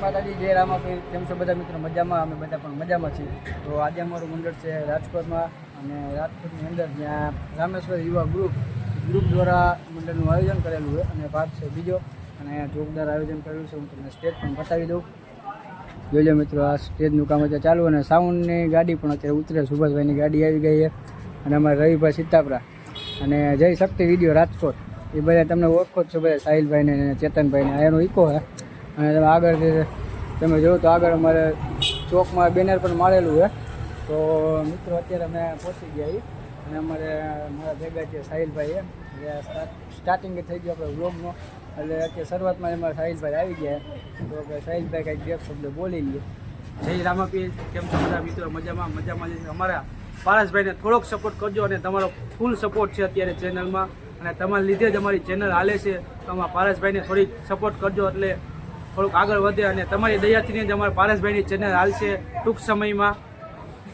માતાજી, જય રામાપીર. કેમ છો બધા મિત્રો? મજામાં? અમે બધા પણ મજામાં છીએ. તો આજે અમારું મંડળ છે રાજકોટમાં, અને રાજકોટની અંદર જ્યાં રામેશ્વર યુવા ગ્રુપ દ્વારા મંડળનું આયોજન કરેલું છે, અને ભાગ છે બીજો, અને જોરદાર આયોજન કરેલું છે. હું તમને સ્ટેજ પણ બતાવી દઉં. જોજો મિત્રો, આ સ્ટેજનું કામ અત્યારે ચાલુ, અને સાઉન્ડની ગાડી પણ અત્યારે ઉતરે. સુભાષભાઈની ગાડી આવી ગઈ છે, અને અમારા રવિભાઈ સીતાપરા અને જય શક્તિ વિડીયો રાજકોટ, એ બધા તમને ઓળખો જ છો બધા, સાહિલભાઈને અને ચેતનભાઈને. એનો ઇકો છે, અને તમે આગળથી તમે જોવો તો આગળ અમારે ચોકમાં બેનર પણ મારેલું છે. તો મિત્રો અત્યારે અમે પહોંચી ગયા છીએ, અને અમારે મારા ભેગા છે સાહિલભાઈ, એટલે સ્ટાર્ટિંગ થઈ ગયો આપણે વ્લોગનો. એટલે અત્યારે શરૂઆતમાં અમારા સાહિલભાઈ આવી ગયા, તો આપણે સાહિલભાઈ કંઈક બે શબ્દ બોલી લઈએ. જય રામાપીર. કેમ છો બધા મિત્રો? મજામાં અમારા પારસભાઈને થોડોક સપોર્ટ કરજો, અને તમારો ફૂલ સપોર્ટ છે અત્યારે ચેનલમાં, અને તમારા લીધે જ અમારી ચેનલ હાલે છે. તો અમારા પારસભાઈને થોડીક સપોર્ટ કરજો, એટલે થોડુંક આગળ વધે, અને તમારી દયાથી જ અમારા પારસભાઈની ચેનલ હાલશે. ટૂંક સમયમાં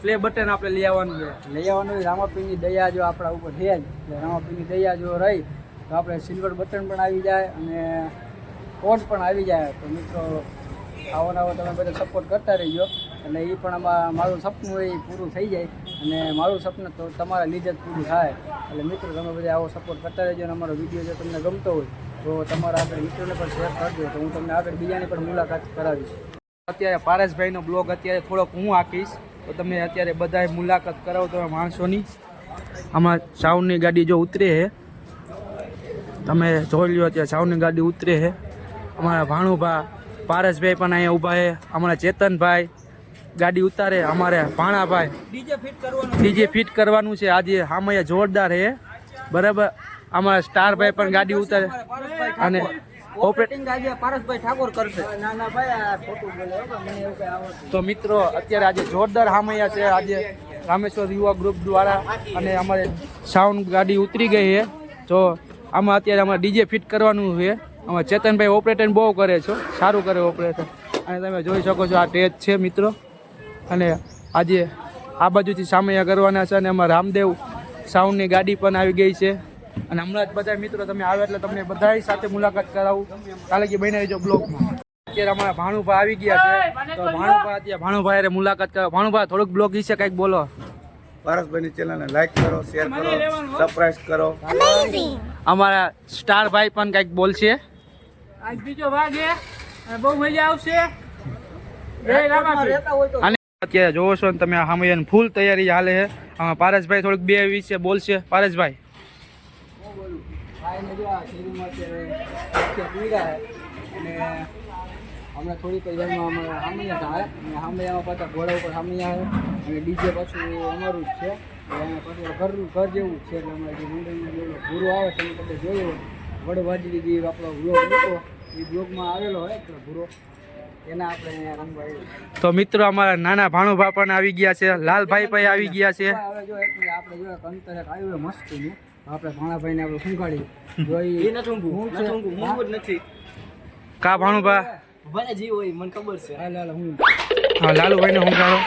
પ્લે બટન આપણે લઈ આવવાનું છે. રામાપીરની દયા જો આપણા ઉપર છે જ, એટલે રામાપીરની દયા જો રહી તો આપણે સિલ્વર બટન પણ આવી જાય, અને કોડ પણ આવી જાય. તો મિત્રો આવો નવો તમે બધા સપોર્ટ કરતા રહીજો, અને એ પણ મારું સપનું એ પૂરું થઈ જાય, અને મારું સપનું તો તમારા લીધે જ પૂરું થાય. એટલે મિત્રો તમે બધા આવો સપોર્ટ કરતા રહેજો, અને અમારો વિડીયો જો તમને ગમતો હોય તો તમારા આગળ મિત્રોને પણ શેર કરજો, તો હું તમને આગળ બીજાની પણ મુલાકાત કરાવીશ. અત્યારે પારસભાઈનો બ્લોગ અત્યારે થોડોક હું આંકીશ, તો તમે અત્યારે બધાએ મુલાકાત કરાવો તમે માણસોની. આમાં સાઉન્ડની ગાડી જો ઉતરે છે, તમે જોઈ લ્યો, અત્યારે સાઉન્ડની ગાડી ઉતરે છે. અમારા ભાણુભા પારસભાઈ પણ અહીંયા ઊભા છે. અમારા ચેતનભાઈ ગાડી ઉતારે, અમારે ભાણાભાઈ ડીજે ફિટ કરવાનું છે આજે. હામૈયા જોરદાર છે, બરાબર. અમારા સ્ટારભાઈ પણ ગાડી ઉતારે, અને ઓપરેટિંગ આજે પારસભાઈ ઠાકોર કરશે. તો મિત્રો અત્યારે આજે જોરદાર હામૈયા છે આજે રામેશ્વર યુવા ગ્રુપ દ્વારા, અને અમારે સાઉન્ડ ગાડી ઉતરી ગઈ છે. તો આમાં અત્યારે અમારે ડીજે ફિટ કરવાનું છે. અમારે ચેતનભાઈ ઓપરેટર બહુ કરે છે, સારું કરે ઓપરેટર, અને તમે જોઈ શકો છો આ સ્ટેજ છે મિત્રો. અને આજે આ બાજુથી સામૈયા કરવાના છે, અને અમારા રામદેવ સાઉન્ડની ગાડી પણ આવી ગઈ છે. અને હમણાં જ બધા મિત્રો તમે આવે એટલે તમને બધા સાથે મુલાકાત કરાવું. કાલે કે બની રહેજો બ્લોગમાં. અત્યારે અમારા ભાણુભા આવી ગયા છે, તો ભાણુભાઈ મુલાકાત કરો. ભાણુભા થોડુંક બ્લોગ વિશે કંઈક બોલો. પારસભાઈની ચેનલને લાઈક કરો, શેર કરો, સબસ્ક્રાઇબ કરો. અમારા સ્ટાર ભાઈ પણ કંઈક બોલશે. આજ બીજો ભાગ છે, બહુ મજા આવશે. અને અત્યારે જોવો છો ને તમે, આ હામૈયાની ફૂલ તૈયારી હાલે છે. પારસભાઈ થોડુંક બે વિશે બોલશે. પારસભાઈ હમણાં થોડીક વારમાં અમારે હામૈયા થાય, અને હામૈયામાં પાછા ઘોડા ઉપર હામૈયા આવે, અને ડીજે પાછું અમારું જ છે. પાછું ઘર જેવું જ છે. એટલે અમારે જે મંડળનો જેવડો ભૂરો આવે તમે બધા જોયો, વડવાજી દીદી આપણો વ્લોગ મૂકો, એ બ્લોગમાં આવેલો હોય તો ભૂરો, એના આપણે અહીંયા રંગવા. તો મિત્રો અમારા નાના ભાણુભા પણ આવી ગયા છે, લાલભાઈ પણ આવી ગયા છે. હવે જો એટલે આપણે જો કંતર આવ્યું મસ્તીનું, આપણે ભાણાભાઈને આપણે ફૂંકાડી નથી કા ભાણુભા ભલે જી હોય મને ખબર છે. હું હા, લાલુભાઈને હું કાઢો.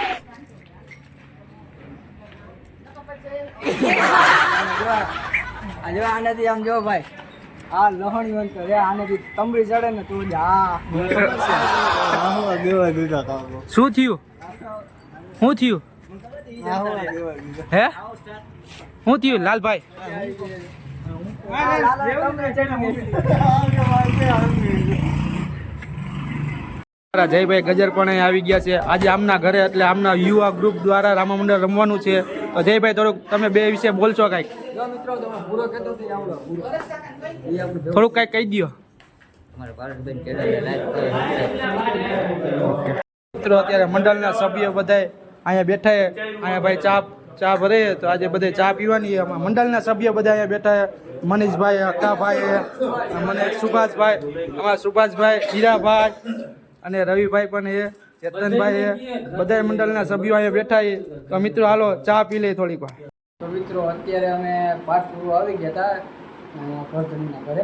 જો આનાથી આમ જો ભાઈ, આ લહણી વંત રે, આનાથી તમરી ચડે ને તું જા. શું થયું? શું થયું? હે શું થયું લાલભાઈ? જયભાઈ ગજર પણ આવી ગયા છે આજે આમના ઘરે, એટલે આમના યુવા ગ્રુપ દ્વારા રામા મંડળ રમવાનું છે. તો જયભાઈ થોડુંક તમે બે વિશે બોલશો કાંઈક? થોડુંક કાંઈક કહી દો. મિત્રો અત્યારે મંડળના સભ્યો બધા અહીંયા બેઠા છે. અહીંયા ભાઈ ચા ભરે, તો આજે બધા ચા પીવાની. મંડળના સભ્યો બધા અહીંયા બેઠા છે. મનીષભાઈ, અક્કાભાઈ, મને સુભાષભાઈ, અમારા સુભાષભાઈ, હીરાભાઈ અને રવિભાઈ પણ છે, ચેતનભાઈ છે, બધા મંડળના સભ્યો અહીંયા બેઠા છે. તો મિત્રો હાલો ચા પી લઈએ થોડીક વાર. તો મિત્રો અત્યારે અમે પાઠ પૂરો આવી ગયા હતા કરધણીના ઘરે.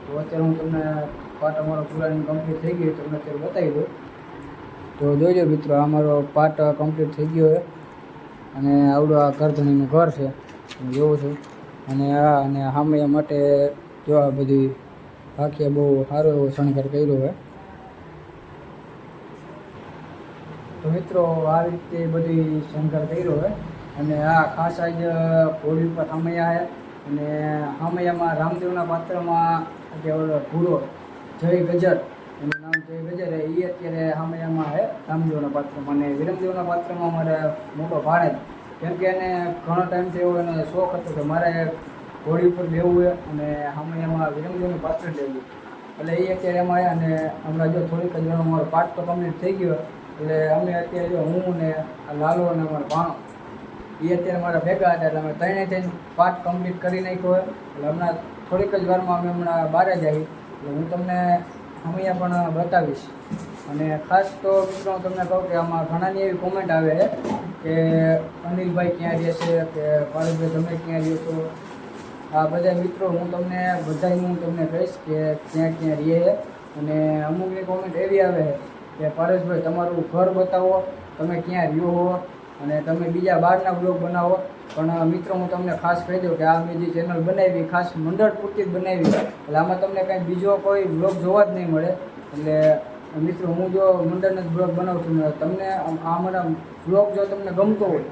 તો અત્યારે હું તમને પાઠ અમારો પૂરાની કમ્પ્લીટ થઈ ગઈ, તમને અત્યારે બતાવી દઉં. તો જોઈજો મિત્રો, અમારો પાઠ કમ્પ્લીટ થઈ ગયો છે, અને આવડું આ કરધણીનું ઘર છે જોઉં છું. અને અને હામૈયા માટે જો આ બધી આખી બહુ સારો એવો શણગાર કર્યો હોય. તો મિત્રો આ રીતે બધી શણગાર કર્યો હોય અને આ ખાસ આજ હોળી ઉપર હામૈયા છે અને હામૈયામાં રામદેવના પાત્રમાં જે ઓલો ભૂરો જય ગજર એનું નામ જય ગજર એ અત્યારે હામૈયામાં છે રામદેવના પાત્રમાં અને વિરમદેવના પાત્રમાં મારે મોટો ભાણે કેમ કે એને ઘણો ટાઈમથી એવો એનો શોખ હતો કે મારે હોળી ઉપર લેવું હોય અને હામૈયામાં વિરમદેવનું પાત્ર લેવું એટલે એ અત્યારે એમાં આવ્યા અને હમણાં જો થોડીક જ વારમાં મારો પાઠ તો કમ્પ્લીટ થઈ ગયો એટલે અમે અત્યારે જો હું ને લાલો અને અમારો ભાણો એ અત્યારે મારા ભેગા હતા એટલે અમે ત્રણે થઈને પાઠ કમ્પ્લીટ કરી નાખ્યો હોય એટલે હમણાં થોડીક જ વારમાં અમે હમણાં બહાર જ આવી એટલે હું તમને હમણાં પણ બતાવીશ અને ખાસ તો મિત્રો હું તમને કહું કે આમાં ઘણાની એવી કોમેન્ટ આવે છે કે અનિલભાઈ ક્યાં રહે છે કે પારસભાઈ તમે ક્યાં રહ્યો છો આ બધા મિત્રો હું તમને બધાનું હું તમને કહીશ કે ક્યાં ક્યાં રહે છે અને અમુકની કોમેન્ટ એવી આવે છે કે પારસભાઈ તમારું ઘર બતાવો તમે ક્યાં રહ્યો હો અને તમે બીજા બહારના બ્લોગ બનાવો પણ મિત્રો હું તમને ખાસ કહી દઉં કે આ મેં જે ચેનલ બનાવી ખાસ મંડળ પૂરતી જ બનાવી એટલે આમાં તમને કંઈ બીજો કોઈ બ્લોગ જોવા જ નહીં મળે એટલે મિત્રો હું જો મંડળનો જ બ્લોગ બનાવું છું ને તમને આ મારા બ્લોગ જો તમને ગમતો હોય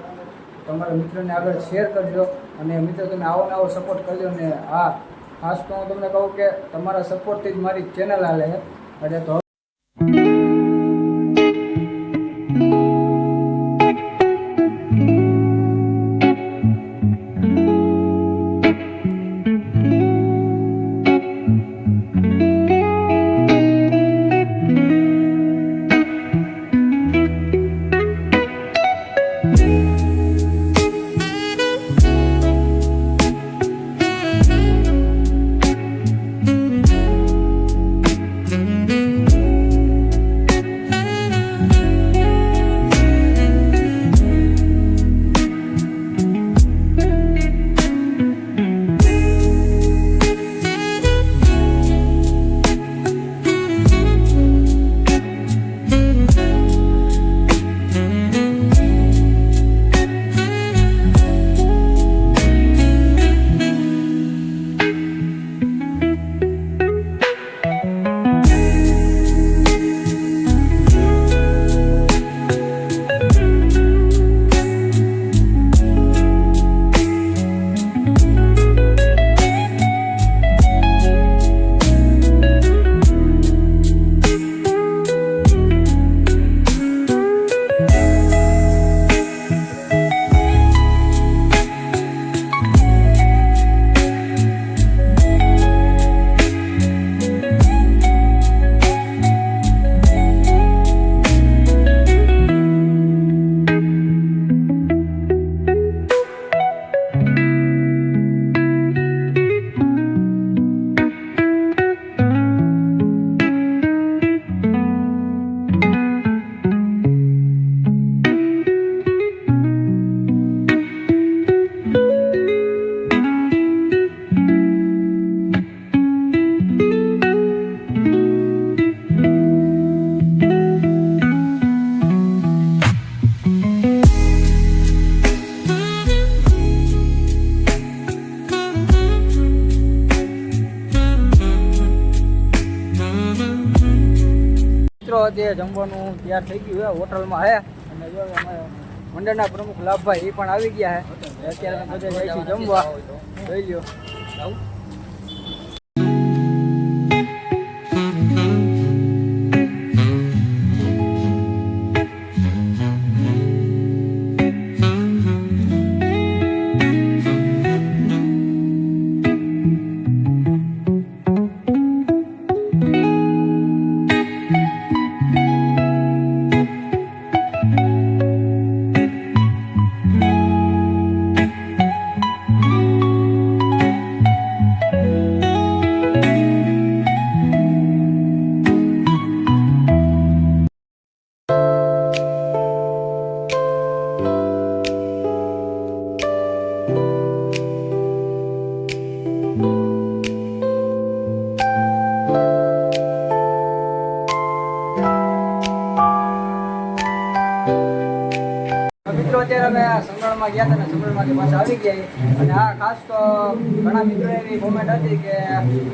તમારા મિત્રોને આગળ શેર કરજો અને મિત્રો તમે આવો ને આવો સપોર્ટ કરજો ને હા ખાસ તો હું તમને કહું કે તમારા સપોર્ટથી જ મારી ચેનલ હાલે છે એટલે તો જે જમવાનું તૈયાર થઈ ગયું છે હોટલમાં છે અને જો અમારે મંડળના પ્રમુખ લાભભાઈ એ પણ આવી ગયા છે અત્યારે અમે બધા જઈશું જમવા જોઈ લ્યો સમરણમાં ગયા હતા ને સમરણમાંથી પાછા આવી ગયા અને આ ખાસ તો ઘણા મિત્રોએ એવી કોમેન્ટ હતી કે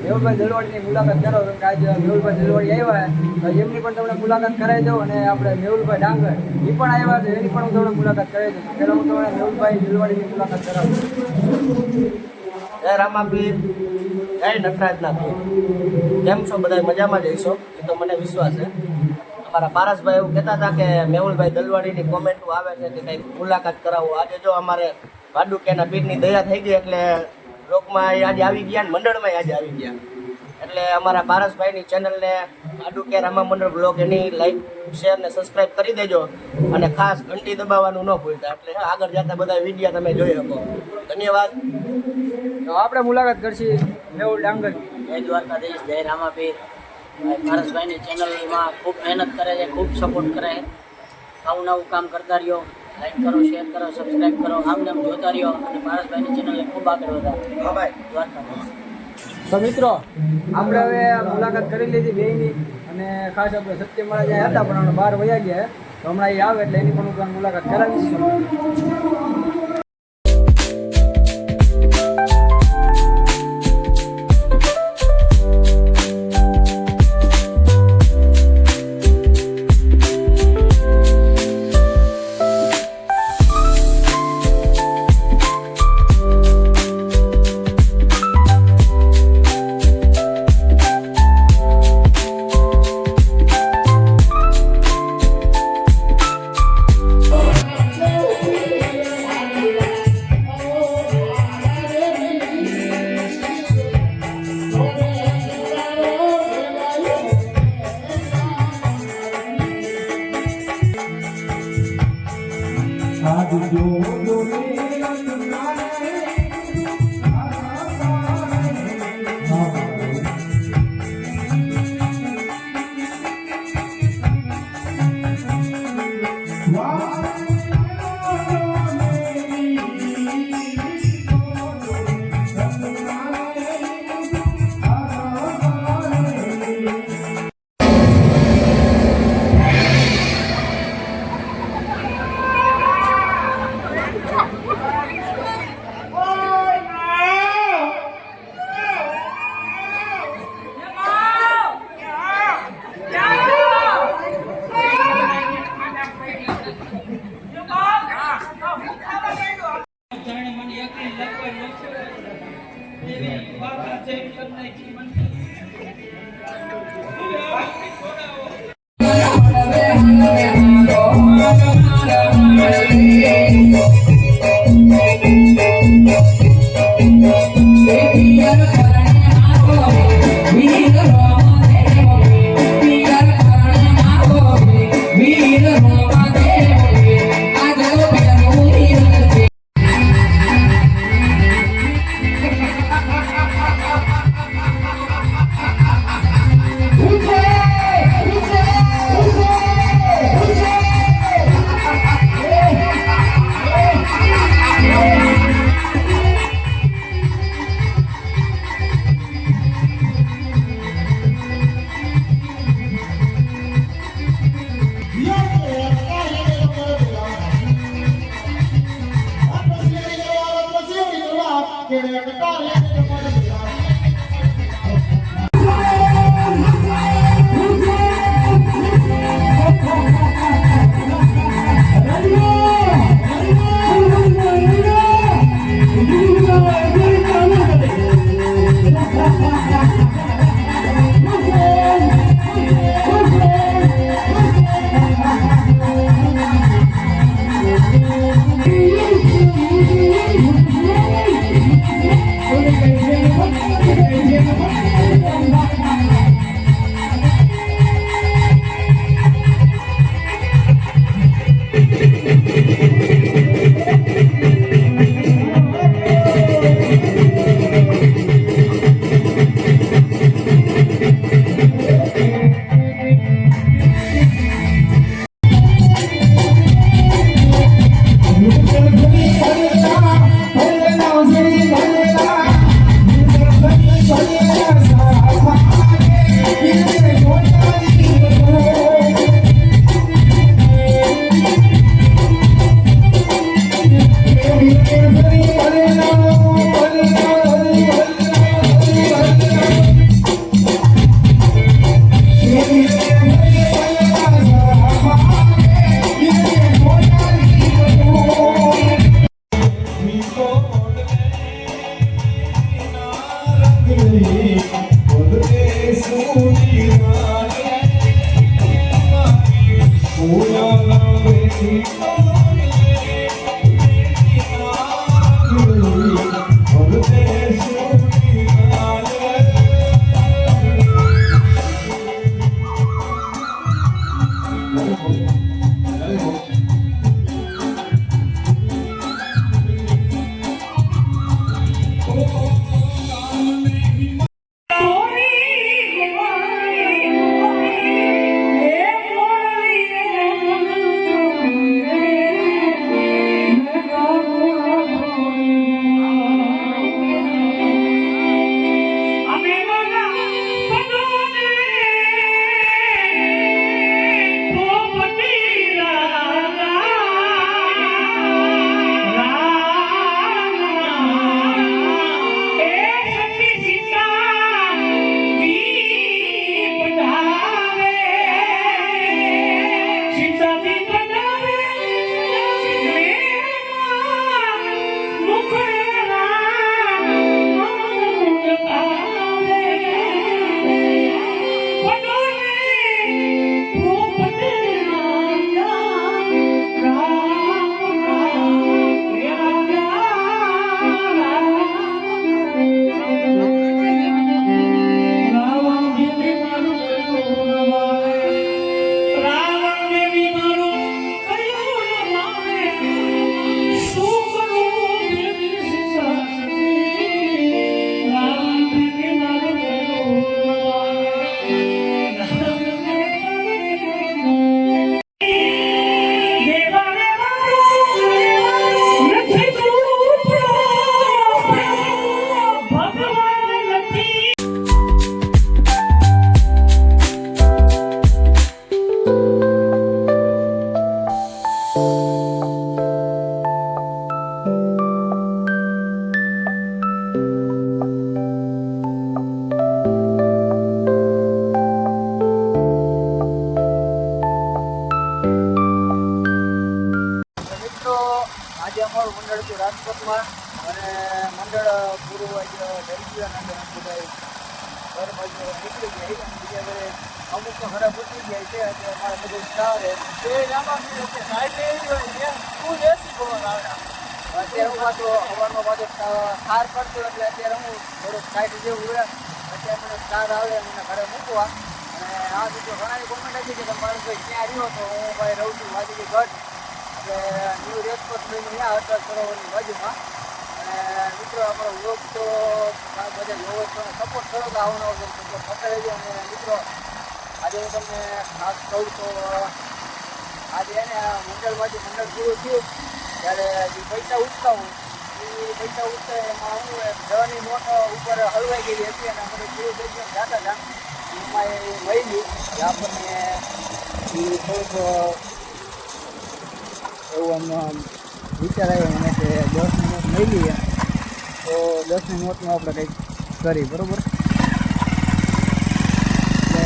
મેહુલભાઈ દલવાડીની મુલાકાત કરો કેમ કે આજે મેહુલભાઈ દલવાડી આવ્યા તો એમની પણ તમને મુલાકાત કરાવી દઉં અને આપણે મેહુલભાઈ ડાંગર એ પણ આવ્યા છે એની પણ હું તમને મુલાકાત કરાવી દઉં પહેલાં હું તમને મેહુલભાઈ દલવાડીની મુલાકાત કરાવું. જય રામાપીર, જય નટરાજના પીર. કેમ છો બધા? મજામાં જઈશો એ તો મને વિશ્વાસ છે. અમારા પારસભાઈ એવું કહેતા હતા કે મેહુલભાઈ દલવાડીની કોમેન્ટો આવે છે કે કંઈક મુલાકાત કરાવો. આજે જો અમારે ભાડુકેના પીરની દયા થઈ ગઈ એટલે લોકમાં આજે આવી ગયા ને મંડળમાં આજે આવી ગયા એટલે અમારા પારસભાઈની ચેનલને ભાડુકે રામા મંડળ બ્લોગ એની લાઈક શેર ને સબસ્ક્રાઈબ કરી દેજો અને ખાસ ઘંટી દબાવવાનું ન ભૂલતા એટલે આગળ જતા બધા વિડીયો તમે જોઈ શકો. ધન્યવાદ. તો આપણે મુલાકાત કરશી મેહુલ ડાંગર. જય દ્વારકાધીશ, જય રામાપીર. પારસભાઈની ચેનલમાં ખૂબ મહેનત કરે છે, ખૂબ સપોર્ટ કરે છે. આવું નવું કામ કરતા રહ્યો, લાઈક કરો, શેર કરો, સબસ્ક્રાઈબ કરો, આમ નામ જોતા રહ્યો અને પારસભાઈની ચેનલને ખૂબ આગળ વધારો. હા ભાઈ. દ્વારકાધીશ. તો મિત્રો આપણે હવે મુલાકાત કરી લીધી બેયની અને ખાસ આપણે સત્યમાળા જ્યાં હતા પણ હમણાં બહાર વયા ગયા તો હમણાં એ આવે એટલે એની પણ હું મુલાકાત કરાવીશ. Thank you. આજે અમારું મંડળ હતું રાજકોટમાં અને મંડળ પૂરું આજે થઈ ગયું અને બધા ઘર બાજુ નીકળી ગયા અને બીજા ઘરે અમુક તો ઘરે પૂછી ગયા છે એટલે અમારે બધું સારે અત્યારે હું પાછો હવાનો પાછો સાર કરતો એટલે અત્યારે હું થોડુંક સાઈડ જેવું હોય અત્યારે મને સાર આવે મને ઘરે મૂકવા અને આ બીજો ઘણા કોમેન્ટ આપી કે તમારું ભાઈ ક્યાં રહ્યો તો હું ભાઈ રહું છું વાજીની ગઢ એટલે ન્યૂ રેસકોર્સ લઈને અહીંયા અટલ સરોવરની બાજુમાં અને મિત્રો આપણો વ્લોગ તો બધા જોવો છો અને સપોર્ટ કરો તો આવવાનો સપોર્ટ કરતા રહેજો અને મિત્રો આજે હું તમને ખાસ કહું તો આજે એને મંડળમાંથી મંડળ પૂરું થયું ત્યારે જે પૈસા ઉઠતા હોય એ પૈસા ઉઠતા એમાં હું દવાની નોટ ઉપર હલવાઈ ગઈ હતી અને અમે પૂરું થઈ ગયું જાતા હતા એમાં એ મળી કે આપણને એ થોડુંક એવું આમ વિચાર આવ્યો મને કે 10ની નોટ મળી લઈએ તો 10ની નોટમાં આપણે કંઈક કરી બરાબર એટલે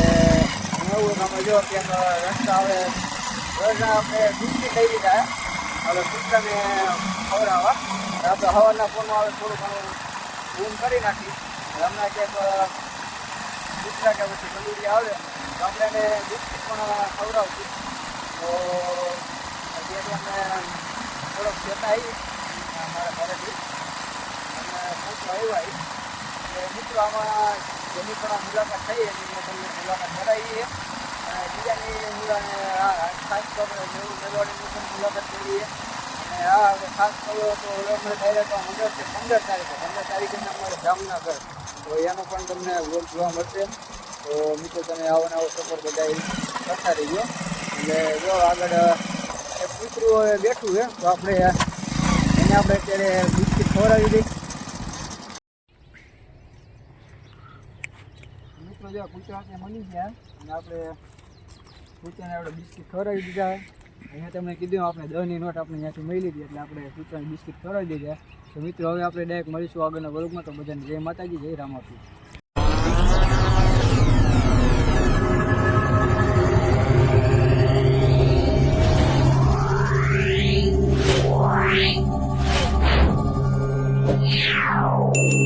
એવું અમે જો કે રસ્તા હવે રોજ આપણે બિસ્કીટ લઈ લીધા હવે કૂતરાને ખવડાવવા આપણે હવાના ફોનમાં હવે થોડું ઘણું ઊન કરી નાખી હમણાં ક્યાંક કૂતરા કે પછી કલુરી આવે તો આપણે એને બિસ્કીટ પણ ખવડાવશું તો અત્યારે અમે થોડોક જતા આવી અમારા ઘરેથી અને પૂછવા આવ્યા કે મિત્રો આમાં જેની પણ મુલાકાત થઈ એની મેં તમને મુલાકાત કરાવી છે અને બીજાની ખાસ મેળવાડીની પણ મુલાકાત કરી છે અને આ ખાસ કહ્યું તો અમે ડાયરેક્ટ મંડળ છે 15 તારીખે અમારે જામનગર તો એનો પણ તમને વ્લોગ જોવા મળશે તો મિત્રો તમે આવો નવો સફર બધા કરતા રહીજો એટલે જો આગળ એક કૂતરું બેઠું છે તો આપણે એને આપણે અત્યારે બિસ્કીટ ખવડાવી દઈએ મિત્રો જો કૂતરા આપણે મળી ગયા અને આપણે કૂતરાને આપણે બિસ્કીટ ખવડાવી દીધા અહીંયા તમને કીધું આપણે 10ની નોટ આપણે ત્યાંથી મળી લીધી એટલે આપણે કૂતરાને બિસ્કીટ ખવડાવી દીધા તો મિત્રો હવે આપણે ડાયરેક્ટ મળીશું આગળના વર્ગમાં તો બધાને જય માતાજી જય રામાપીર Wow.